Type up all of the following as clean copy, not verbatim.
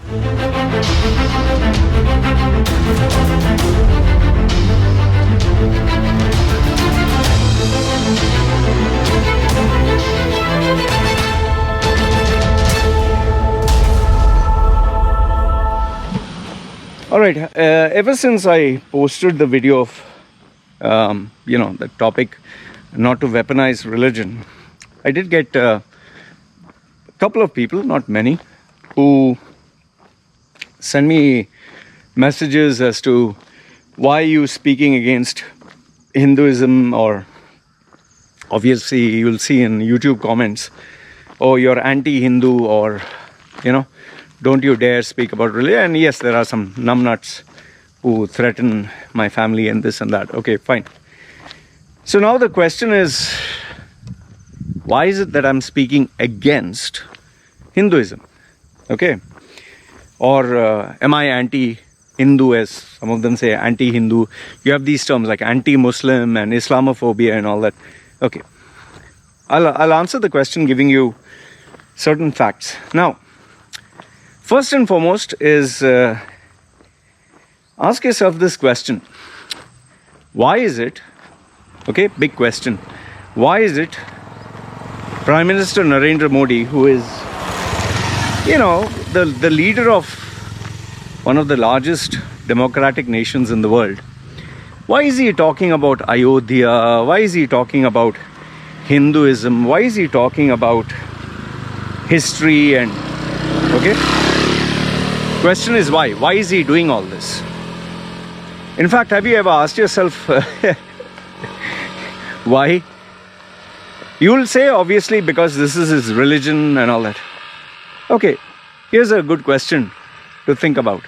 All right. Ever since I posted the video of, the topic, not to weaponize religion, I did get a couple of people, not many, who send me messages as to why you speaking against Hinduism, or obviously you'll see in YouTube comments, oh, you're anti-Hindu, or, don't you dare speak about religion. And yes, there are some numbnuts who threaten my family and this and that. Okay, fine. So now the question is, why is it that I'm speaking against Hinduism? Okay. Or am I anti-Hindu, as some of them say, anti-Hindu? You have these terms like anti-Muslim and Islamophobia and all that. Okay. I'll answer the question giving you certain facts. Now, first and foremost is ask yourself this question. Why is it, okay, big question, why is it Prime Minister Narendra Modi, who is, the leader of one of the largest democratic nations in the world, why is he talking about Ayodhya? Why is he talking about Hinduism? Why is he talking about history and, okay? Question is why? Why is he doing all this? In fact, have you ever asked yourself why? You will say, obviously, because this is his religion and all that. Okay, here's a good question to think about.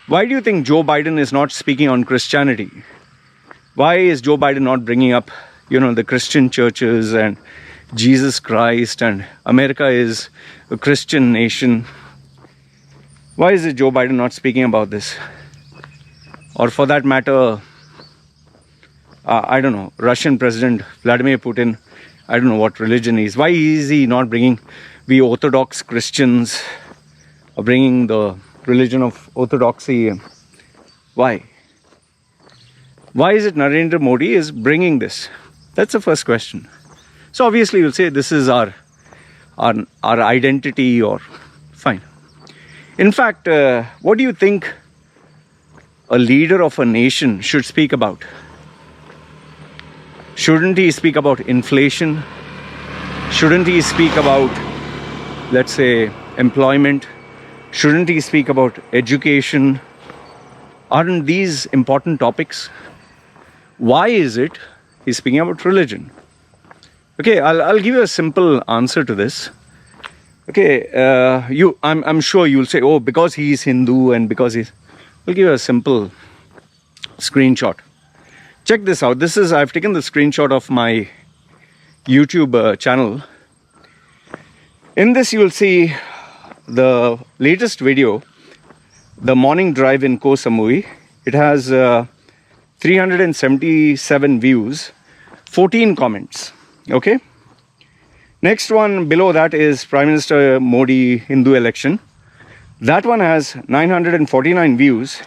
Why do you think Joe Biden is not speaking on Christianity? Why is Joe Biden not bringing up, the Christian churches and Jesus Christ, and America is a Christian nation? Why is it Joe Biden not speaking about this? Or for that matter, I don't know, Russian President Vladimir Putin, I don't know what religion he is. Why is he not bringing we Orthodox Christians, or bringing the religion of Orthodoxy? Why? Why is it Narendra Modi is bringing this? That's the first question. So obviously you'll say this is our identity, or fine. In fact, what do you think a leader of a nation should speak about? Shouldn't he speak about inflation? Shouldn't he speak about, let's say, employment? Shouldn't he speak about education? Aren't these important topics? Why is it he's speaking about religion? Okay, I'll give you a simple answer to this. Okay, I'm sure you'll say, oh, because he's Hindu and because he's... I'll give you a simple screenshot. Check this out. I've taken the screenshot of my YouTube channel. In this, you will see the latest video, the morning drive in Koh Samui. It has 377 views, 14 comments. Okay. Next one below that is Prime Minister Modi Hindu election. That one has 949 views.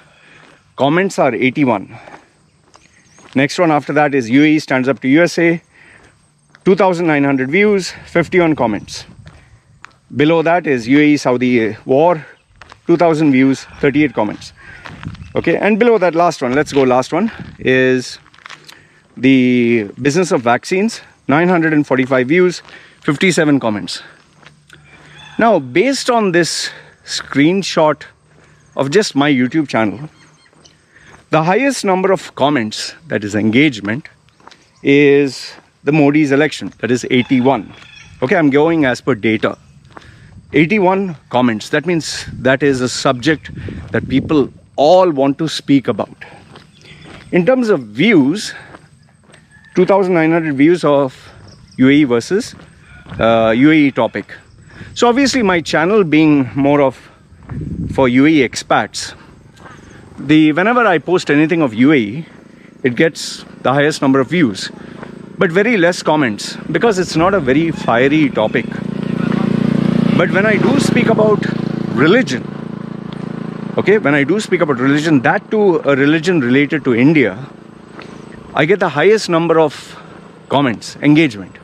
Comments are 81. Next one after that is UAE stands up to USA. 2,900 views, 51 comments. Below that is UAE Saudi war. 2,000 views, 38 comments. Okay, and below that last one, let's go last one, is the business of vaccines. 945 views, 57 comments. Now, based on this screenshot of just my YouTube channel, the highest number of comments, that is engagement, is the Modi's election, that is 81. Okay, I'm going as per data. 81 comments. That means that is a subject that people all want to speak about. In terms of views, 2,900 views of UAE versus UAE topic. So obviously my channel being more of for UAE expats, whenever I post anything of UAE, it gets the highest number of views, but very less comments, because it's not a very fiery topic. But when I do speak about religion, Okay, when I do speak about religion, that too a religion related to India, I get the highest number of comments, engagement.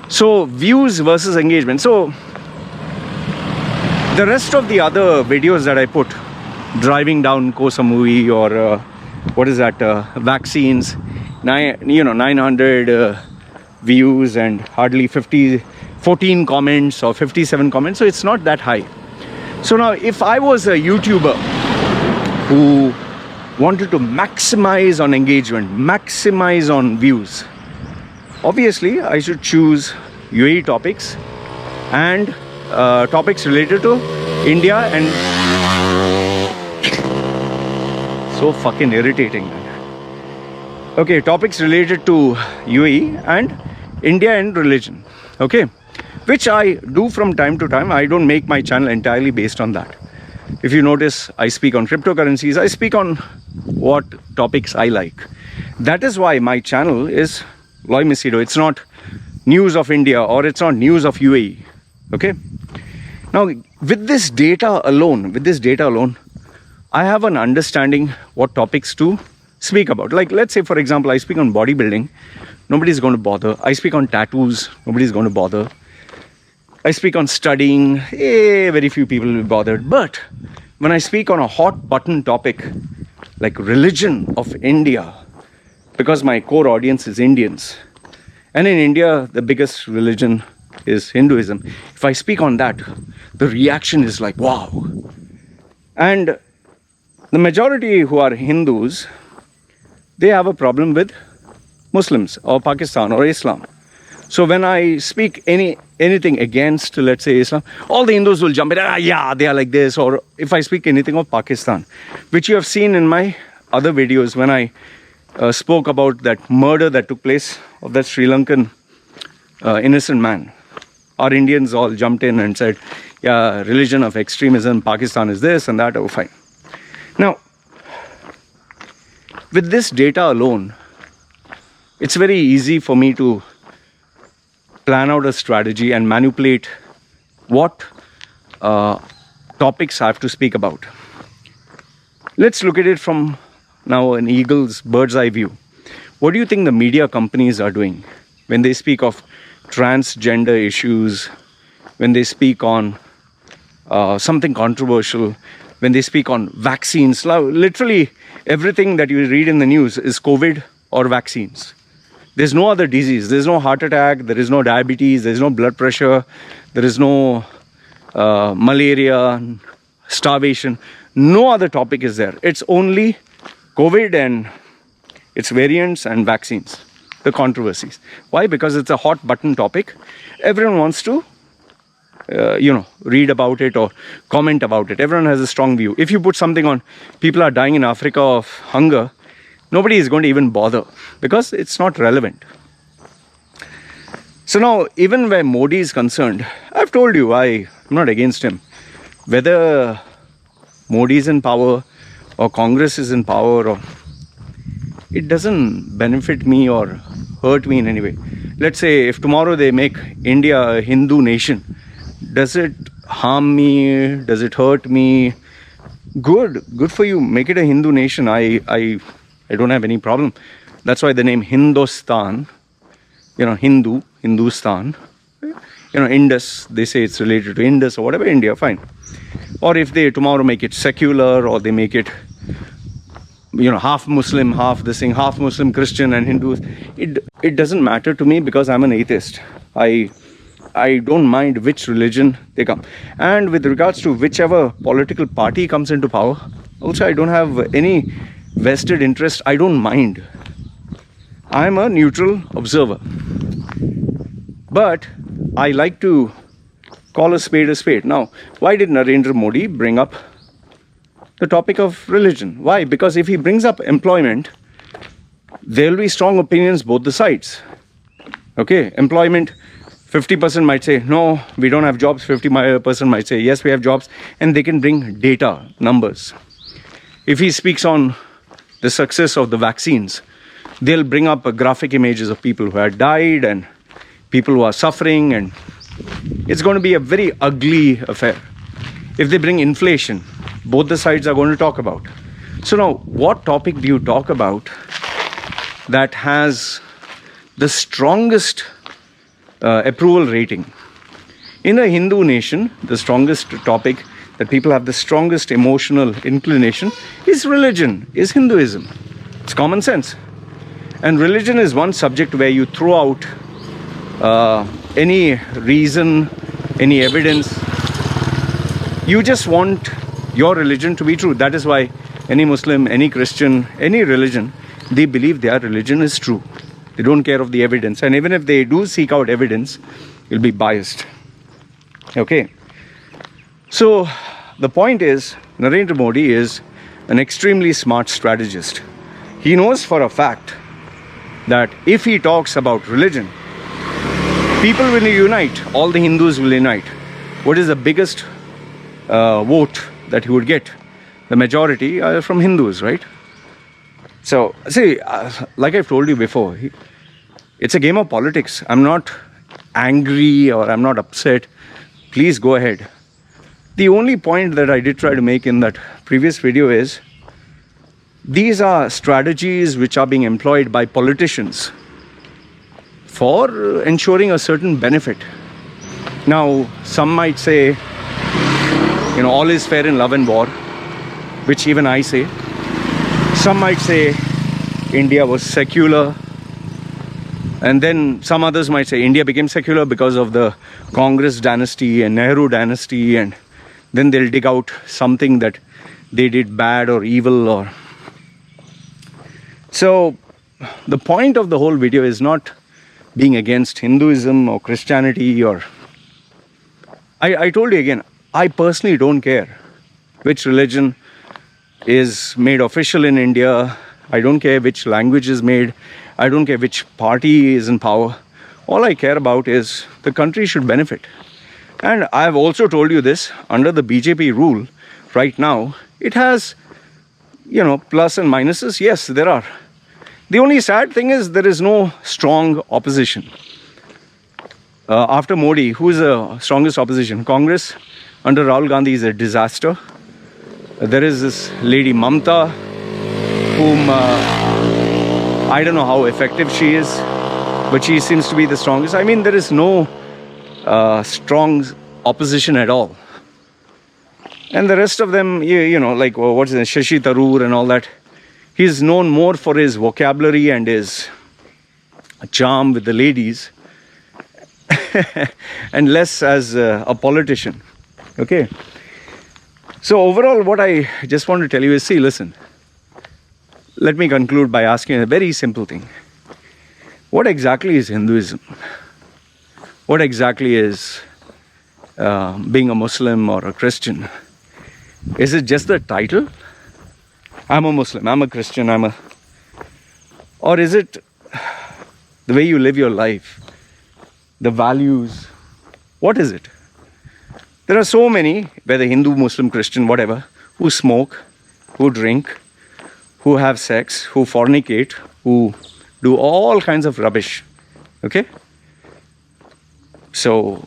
So views versus engagement. So the rest of the other videos that I put, driving down Koh Samui or what is that, vaccines, 900 views and hardly 14 comments or 57 comments. So it's not that high. So now if I was a YouTuber who wanted to maximize on engagement, maximize on views, obviously I should choose UAE topics and topics related to India. And so fucking irritating, man. Okay, topics related to UAE and India and religion. Okay, which I do from time to time. I don't make my channel entirely based on that. If you notice, I speak on cryptocurrencies. I speak on what topics I like. That is why my channel is Loy Misido. It's not news of India or it's not news of UAE. Okay. Now, with this data alone, I have an understanding what topics to speak about. Like, let's say, for example, I speak on bodybuilding. Nobody's going to bother. I speak on tattoos. Nobody's going to bother. I speak on studying. Very few people will be bothered. But when I speak on a hot button topic like religion of India, because my core audience is Indians, and in India, the biggest religion is Hinduism. If I speak on that, the reaction is like, wow. And the majority who are Hindus, they have a problem with Muslims or Pakistan or Islam. So when I speak anything against, let's say, Islam, all the Hindus will jump in, yeah, they are like this. Or if I speak anything of Pakistan, which you have seen in my other videos when I spoke about that murder that took place of that Sri Lankan innocent man. Our Indians all jumped in and said, yeah, religion of extremism, Pakistan is this and that, oh fine. Now, with this data alone, it's very easy for me to plan out a strategy and manipulate what topics I have to speak about. Let's look at it from now an eagle's bird's eye view. What do you think the media companies are doing when they speak of transgender issues, when they speak on something controversial, when they speak on vaccines? Literally everything that you read in the news is COVID or vaccines. There's no other disease. There's no heart attack. There is no diabetes. There's no blood pressure. There is no malaria, starvation. No other topic is there. It's only COVID and its variants and vaccines, the controversies. Why? Because it's a hot button topic. Everyone wants to, read about it or comment about it. Everyone has a strong view. If you put something on, people are dying in Africa of hunger, nobody is going to even bother because it's not relevant. So now, even where Modi is concerned, I've told you, I'm not against him. Whether Modi is in power or Congress is in power, or it doesn't benefit me or hurt me in any way. Let's say if tomorrow they make India a Hindu nation, does it harm me? Does it hurt me? Good for you. Make it a Hindu nation. I don't have any problem. That's why the name Hindustan, Hindustan, Indus, they say it's related to Indus or whatever, India, fine. Or if they tomorrow make it secular, or they make it, half Muslim, half this thing, half Muslim, Christian and Hindus, it doesn't matter to me because I'm an atheist. I don't mind which religion they come. And with regards to whichever political party comes into power, also I don't have any vested interest. I don't mind. I'm a neutral observer. But I like to call a spade a spade. Now, why did Narendra Modi bring up the topic of religion? Why? Because if he brings up employment, there will be strong opinions both the sides. Okay, employment, 50% might say, no, we don't have jobs. 50% might say, yes, we have jobs. And they can bring data, numbers. If he speaks on the success of the vaccines, they'll bring up graphic images of people who had died and people who are suffering, and it's going to be a very ugly affair. If they bring inflation, both the sides are going to talk about. So now, what topic do you talk about that has the strongest approval rating? In a Hindu nation, the strongest topic that people have the strongest emotional inclination is religion, is Hinduism. It's common sense. And religion is one subject where you throw out any reason, any evidence. You just want your religion to be true. That is why any Muslim, any Christian, any religion, they believe their religion is true. They don't care of the evidence. And even if they do seek out evidence, it'll be biased. Okay. So the point is, Narendra Modi is an extremely smart strategist. He knows for a fact that if he talks about religion, people will unite. All the Hindus will unite. What is the biggest vote that he would get? The majority are from Hindus, right? So, see, like I've told you before, it's a game of politics. I'm not angry or I'm not upset. Please go ahead. The only point that I did try to make in that previous video is, these are strategies which are being employed by politicians for ensuring a certain benefit. Now, some might say, all is fair in love and war, which even I say. Some might say India was secular, and then some others might say India became secular because of the Congress dynasty and Nehru dynasty, and then they'll dig out something that they did bad or evil. Or so the point of the whole video is not being against Hinduism or Christianity, or I told you again, I personally don't care which religion is made official in India. I don't care which language is made. I don't care which party is in power. All I care about is the country should benefit. And I've also told you this, under the BJP rule right now, it has, plus and minuses. Yes, there are. The only sad thing is there is no strong opposition. After Modi, who is the strongest opposition? Congress under Rahul Gandhi is a disaster. There is this lady Mamta, whom I don't know how effective she is, but she seems to be the strongest. I mean, there is no strong opposition at all. And the rest of them, like what is it, Shashi Tharoor and all that, he's known more for his vocabulary and his charm with the ladies and less as a politician. Okay. So overall, what I just want to tell you is, see, listen, let me conclude by asking a very simple thing. What exactly is Hinduism? What exactly is being a Muslim or a Christian? Is it just the title? I'm a Muslim, I'm a Christian, or is it the way you live your life, the values? What is it? There are so many, whether Hindu, Muslim, Christian, whatever, who smoke, who drink, who have sex, who fornicate, who do all kinds of rubbish. Okay? So,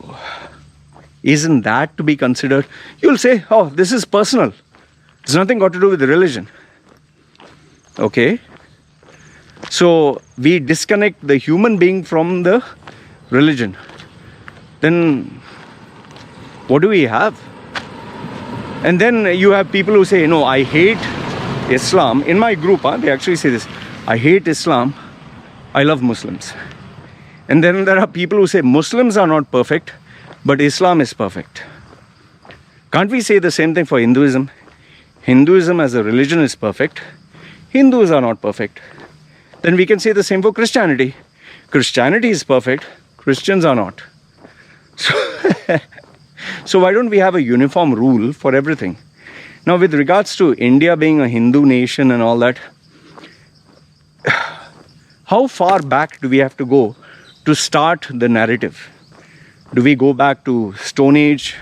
isn't that to be considered? You'll say, oh, this is personal. It's nothing got to do with the religion. Okay? So, we disconnect the human being from the religion. Then, what do we have? And then you have people who say, no, I hate Islam. In my group, they actually say this, I hate Islam, I love Muslims. And then there are people who say Muslims are not perfect, but Islam is perfect. Can't we say the same thing for Hinduism? Hinduism as a religion is perfect. Hindus are not perfect. Then we can say the same for Christianity. Christianity is perfect. Christians are not. So why don't we have a uniform rule for everything? Now, with regards to India being a Hindu nation and all that, how far back do we have to go to start the narrative? Do we go back to Stone Age,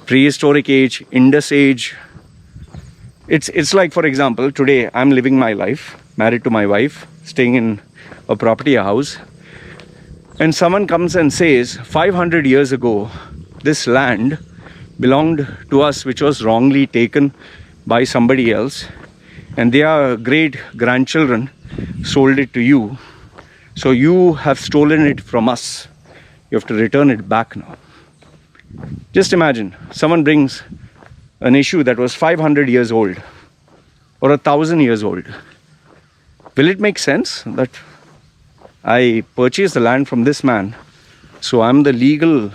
prehistoric age, Indus age? It's like, for example, today I'm living my life, married to my wife, staying in a property, a house, and someone comes and says, 500 years ago, this land belonged to us, which was wrongly taken by somebody else, and their great grandchildren sold it to you. So you have stolen it from us. You have to return it back now. Just imagine someone brings an issue that was 500 years old or 1,000 years old. Will it make sense that I purchased the land from this man, so I'm the legal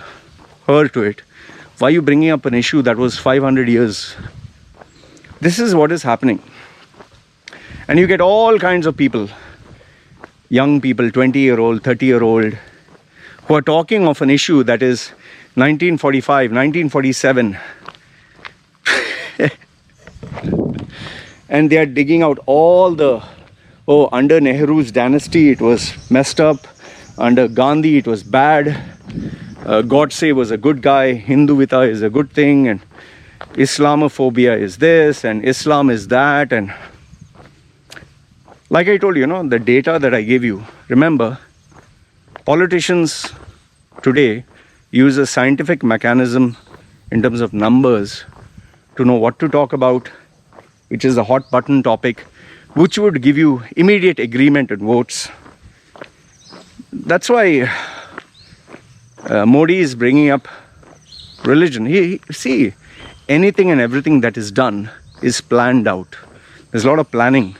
heir to it? Why are you bringing up an issue that was 500 years? This is what is happening. And you get all kinds of people, young people, 20-year-old, 30-year-old, who are talking of an issue that is 1945, 1947. And they are digging out all the, under Nehru's dynasty it was messed up, under Gandhi it was bad, Godse was a good guy, Hinduvita is a good thing, and Islamophobia is this, and Islam is that. And like I told you, the data that I gave you, remember, politicians today use a scientific mechanism in terms of numbers to know what to talk about, which is a hot button topic, which would give you immediate agreement and votes. That's why Modi is bringing up religion. See, anything and everything that is done is planned out. There's a lot of planning.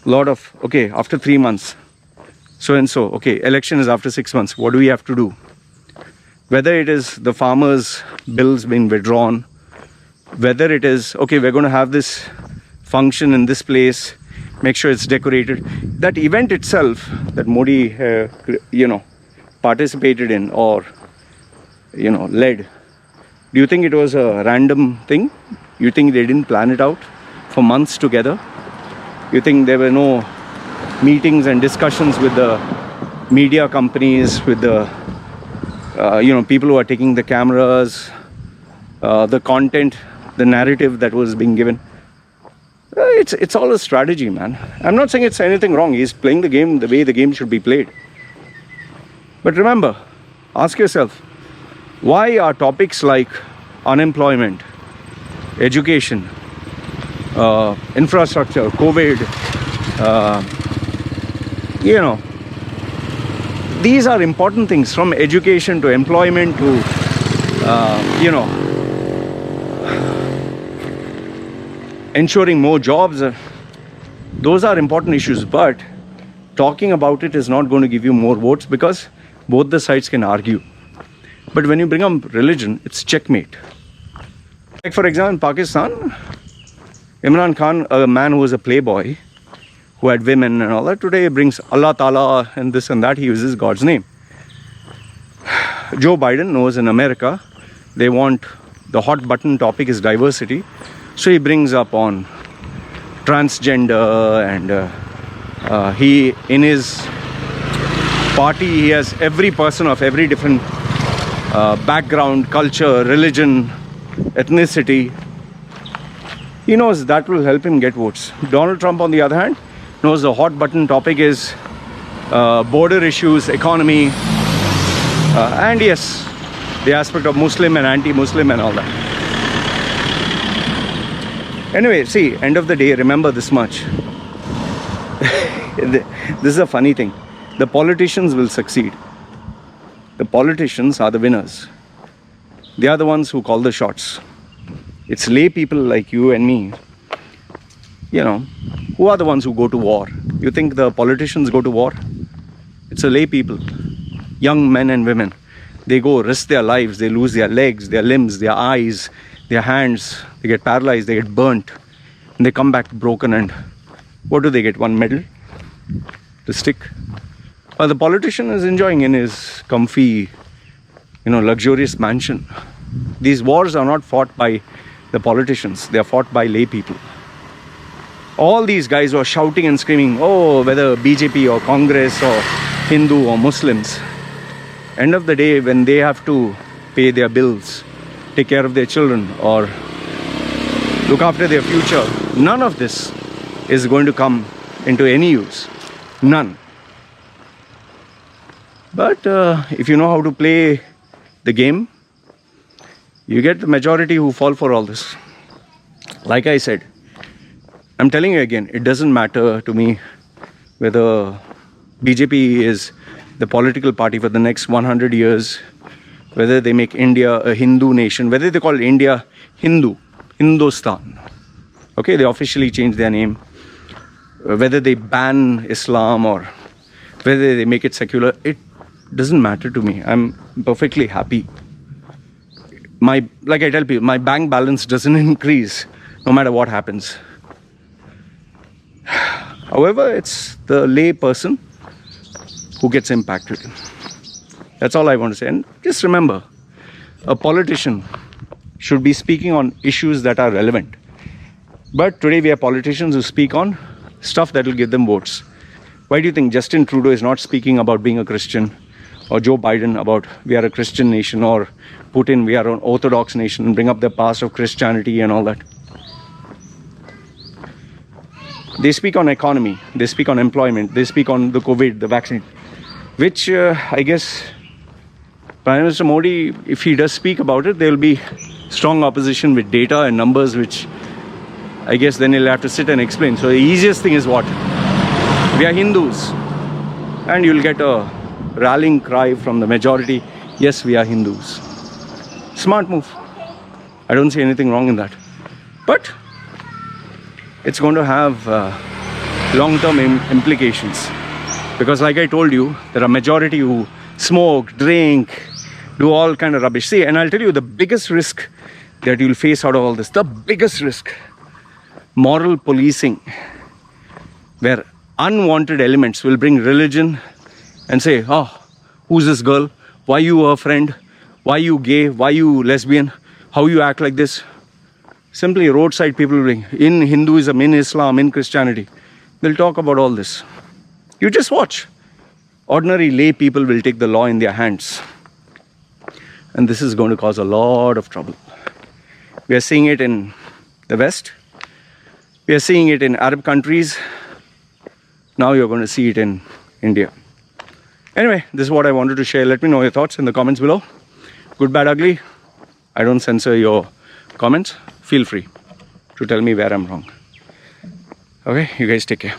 A lot of, okay, after 3 months, so and so, okay, election is after 6 months, what do we have to do? Whether it is the farmers' bills being withdrawn, whether it is, okay, we're going to have this function in this place, make sure it's decorated. That event itself that Modi, participated in or, led, do you think it was a random thing? You think they didn't plan it out for months together? You think there were no meetings and discussions with the media companies, with the people who are taking the cameras, the content, the narrative that was being given? It's all a strategy, man. I'm not saying it's anything wrong. He's playing the game the way the game should be played. But remember, ask yourself, why are topics like unemployment, education, infrastructure, COVID, these are important things, from education to employment to, ensuring more jobs. Those are important issues, but talking about it is not going to give you more votes because both the sides can argue. But when you bring up religion, it's checkmate. Like for example, in Pakistan, Imran Khan, a man who was a playboy, who had women and all that, today brings Allah Ta'ala and this and that. He uses God's name. Joe Biden knows in America, they want, the hot button topic is diversity. So he brings up on transgender, and he, in his party, he has every person of every different background, culture, religion, ethnicity. He knows that will help him get votes. Donald Trump, on the other hand, knows the hot button topic is border issues, economy, and yes, the aspect of Muslim and anti-Muslim and all that. Anyway, see, end of the day, remember this much. This is a funny thing. The politicians will succeed. The politicians are the winners. They are the ones who call the shots. It's lay people like you and me, who are the ones who go to war. You think the politicians go to war? It's a lay people, young men and women. They go risk their lives, they lose their legs, their limbs, their eyes, their hands, they get paralyzed, they get burnt, and they come back broken, and what do they get? One medal? The stick? Well, the politician is enjoying in his comfy, luxurious mansion. These wars are not fought by the politicians, they are fought by lay people. All these guys who are shouting and screaming, whether BJP or Congress or Hindu or Muslims, end of the day, when they have to pay their bills, take care of their children, or look after their future, none of this is going to come into any use. None. But if you know how to play the game, You get the majority who fall for all this. Like I said, I'm telling you again, it doesn't matter to me whether BJP is the political party for the next 100 years, whether they make India a Hindu nation, whether they call India Hindustan. Okay, they officially changed their name. Whether they ban Islam or whether they make it secular, it doesn't matter to me. I'm perfectly happy. Like I tell people, my bank balance doesn't increase no matter what happens. However, it's the lay person who gets impacted. That's all I want to say. And just remember, a politician should be speaking on issues that are relevant. But today we have politicians who speak on stuff that will give them votes. Why do you think Justin Trudeau is not speaking about being a Christian, or Joe Biden about we are a Christian nation, or Putin we are an Orthodox nation, and bring up the past of Christianity and all that? They speak on economy, they speak on employment, they speak on the COVID, the vaccine, which I guess Prime Minister Modi, if he does speak about it, there will be strong opposition with data and numbers, which I guess then he'll have to sit and explain. So the easiest thing is what? We are Hindus. And you'll get a rallying cry from the majority, yes, we are Hindus. Smart move. I don't see anything wrong in that. But it's going to have long-term implications. Because like I told you, there are majority who smoke, drink, do all kind of rubbish. See, and I'll tell you the biggest risk that you'll face out of all this, the biggest risk, moral policing, where unwanted elements will bring religion and say, oh, who's this girl? Why you her friend? Why you gay? Why you lesbian? How you act like this? Simply roadside people will bring, in Hinduism, in Islam, in Christianity. They'll talk about all this. You just watch. Ordinary lay people will take the law in their hands. And this is going to cause a lot of trouble. We are seeing it in the West. We are seeing it in Arab countries. Now you're going to see it in India. Anyway, this is what I wanted to share. Let me know your thoughts in the comments below. Good, bad, ugly. I don't censor your comments. Feel free to tell me where I'm wrong. Okay, you guys take care.